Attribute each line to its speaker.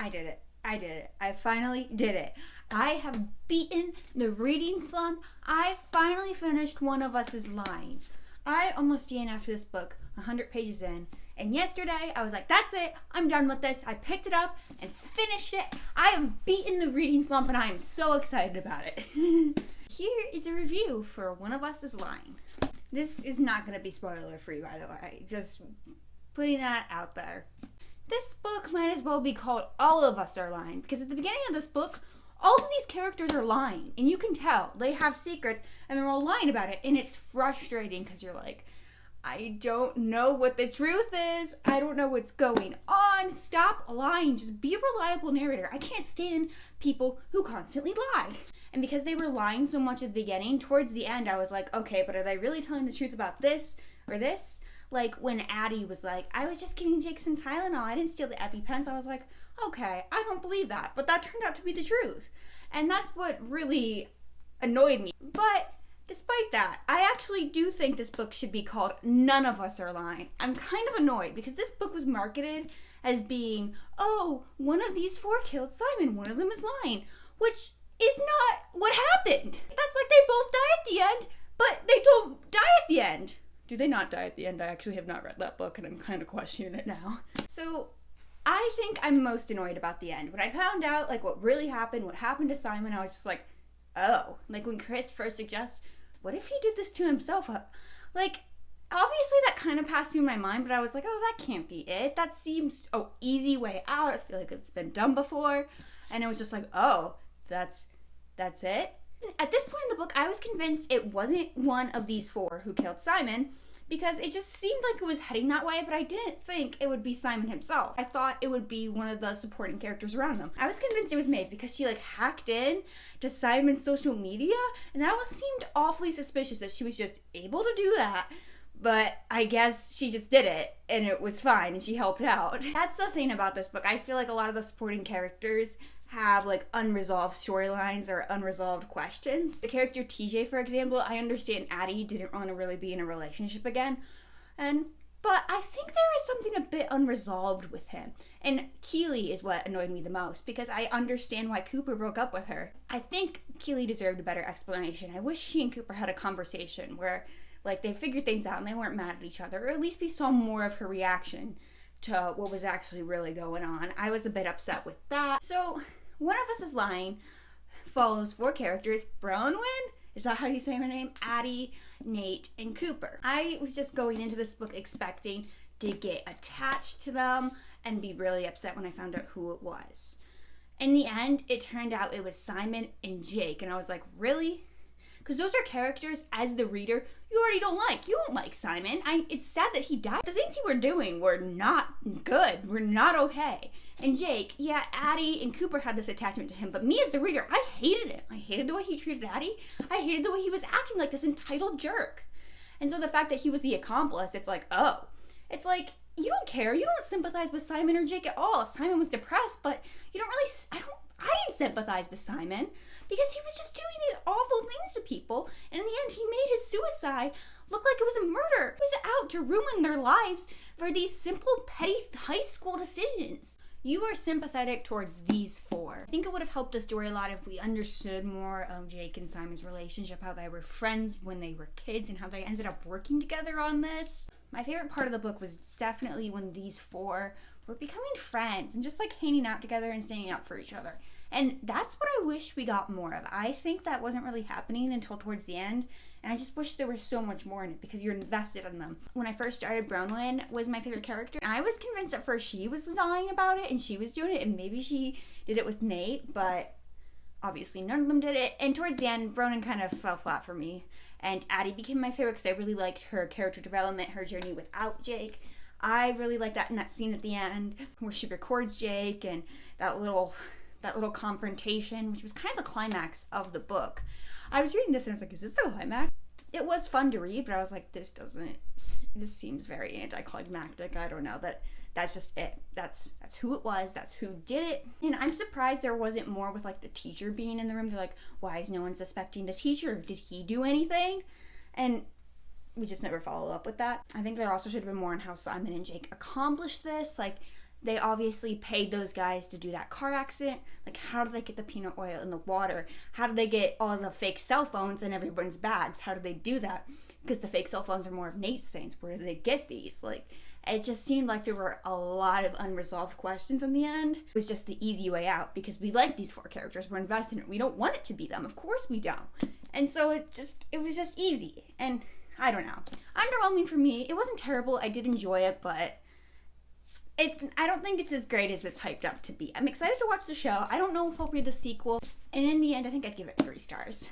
Speaker 1: I did it. I finally did it. I have beaten the reading slump. I finally finished One of Us is Lying. I almost DNF'd this book 100 pages in. And yesterday, I was like, that's it. I'm done with this. I picked it up and finished it. I have beaten the reading slump and I am so excited about it. Here is a review for One of Us is Lying. This is not going to be spoiler free, by the way. Just putting that out there. This book might as well be called All of Us Are Lying, because at the beginning of this book, all of these characters are lying, and you can tell they have secrets and they're all lying about it, and it's frustrating because you're like, I don't know what the truth is. I don't know what's going on. Stop lying. Just be a reliable narrator. I can't stand people who constantly lie. And because they were lying so much at the beginning, towards the end I was like, okay, but are they really telling the truth about this or this? Like when Addie was like, I was just getting Jake some Tylenol. I didn't steal the EpiPens. I was like, okay, I don't believe that. But that turned out to be the truth. And that's what really annoyed me. But despite that, I actually do think this book should be called None of Us Are Lying. I'm kind of annoyed because this book was marketed as being, oh, one of these four killed Simon. One of them is lying. Which is not what happened. That's like they both die at the end, but they don't die at the end. Do they not die at the end? I actually have not read that book and I'm kind of questioning it now. So I think I'm most annoyed about the end. When I found out like what really happened, what happened to Simon, I was just like, oh. Like when Chris first suggests, what if he did this to himself? Like, obviously that kind of passed through my mind, but I was like, oh, that can't be it. That seems an easy way out. I feel like it's been done before. And it was just like, oh, that's it? At this point in the book, I was convinced it wasn't one of these four who killed Simon because it just seemed like it was heading that way, but I didn't think it would be Simon himself. I thought it would be one of the supporting characters around them. I was convinced it was Maeve because she like hacked in to Simon's social media, and that seemed awfully suspicious that she was just able to do that. But I guess she just did it, and it was fine, and she helped out. That's the thing about this book. I feel like a lot of the supporting characters have like unresolved storylines or unresolved questions. The character TJ, for example, I understand Addie didn't want to really be in a relationship again, but I think there is something a bit unresolved with him. And Keely is what annoyed me the most because I understand why Cooper broke up with her. I think Keely deserved a better explanation. I wish she and Cooper had a conversation where like they figured things out and they weren't mad at each other, or at least we saw more of her reaction to what was actually really going on. I was a bit upset with that. So, One of Us is Lying follows four characters. Bronwyn? Is that how you say her name? Addie, Nate, and Cooper. I was just going into this book expecting to get attached to them and be really upset when I found out who it was. In the end, it turned out it was Simon and Jake, and I was like, really? Because those are characters, as the reader, you already don't like. You don't like Simon. It's sad that he died. The things he were doing were not good, were not okay. And Jake, yeah, Addie and Cooper had this attachment to him, but me as the reader, I hated him. I hated the way he treated Addie. I hated the way he was acting like this entitled jerk. And so the fact that he was the accomplice, it's like, oh. It's like, you don't care. You don't sympathize with Simon or Jake at all. Simon was depressed, but you don't really, I didn't sympathize with Simon. Because he was just doing these awful things to people, and in the end he made his suicide look like it was a murder. He was out to ruin their lives for these simple, petty high school decisions. You are sympathetic towards these four. I think it would have helped the story a lot if we understood more of Jake and Simon's relationship, how they were friends when they were kids, and how they ended up working together on this. My favorite part of the book was definitely when these four were becoming friends and just like hanging out together and standing up for each other. And that's what I wish we got more of. I think that wasn't really happening until towards the end, and I just wish there was so much more in it because you're invested in them. When I first started, Bronwyn was my favorite character, and I was convinced at first she was lying about it and she was doing it, and maybe she did it with Nate, but obviously none of them did it. And towards the end, Bronwyn kind of fell flat for me, and Addie became my favorite because I really liked her character development, her journey without Jake. I really liked that in that scene at the end where she records Jake and that little confrontation, which was kind of the climax of the book. I was reading this and I was like, is this the climax? It was fun to read, but I was like, this seems very anticlimactic. I don't know. That's just it. That's who it was. That's who did it. And I'm surprised there wasn't more with like the teacher being in the room. They're like, why is no one suspecting the teacher? Did he do anything? And we just never follow up with that. I think there also should have been more on how Simon and Jake accomplished this. Like, they obviously paid those guys to do that car accident. Like, how did they get the peanut oil in the water? How did they get all the fake cell phones in everyone's bags? How did they do that? Because the fake cell phones are more of Nate's things. Where did they get these? Like, it just seemed like there were a lot of unresolved questions in the end. It was just the easy way out because we like these 4 characters. We're invested in it. We don't want it to be them. Of course we don't. And so it was just easy. And I don't know. Underwhelming for me. It wasn't terrible. I did enjoy it, but I don't think it's as great as it's hyped up to be. I'm excited to watch the show. I don't know if I'll read the sequel. And in the end, I think I'd give it 3 stars.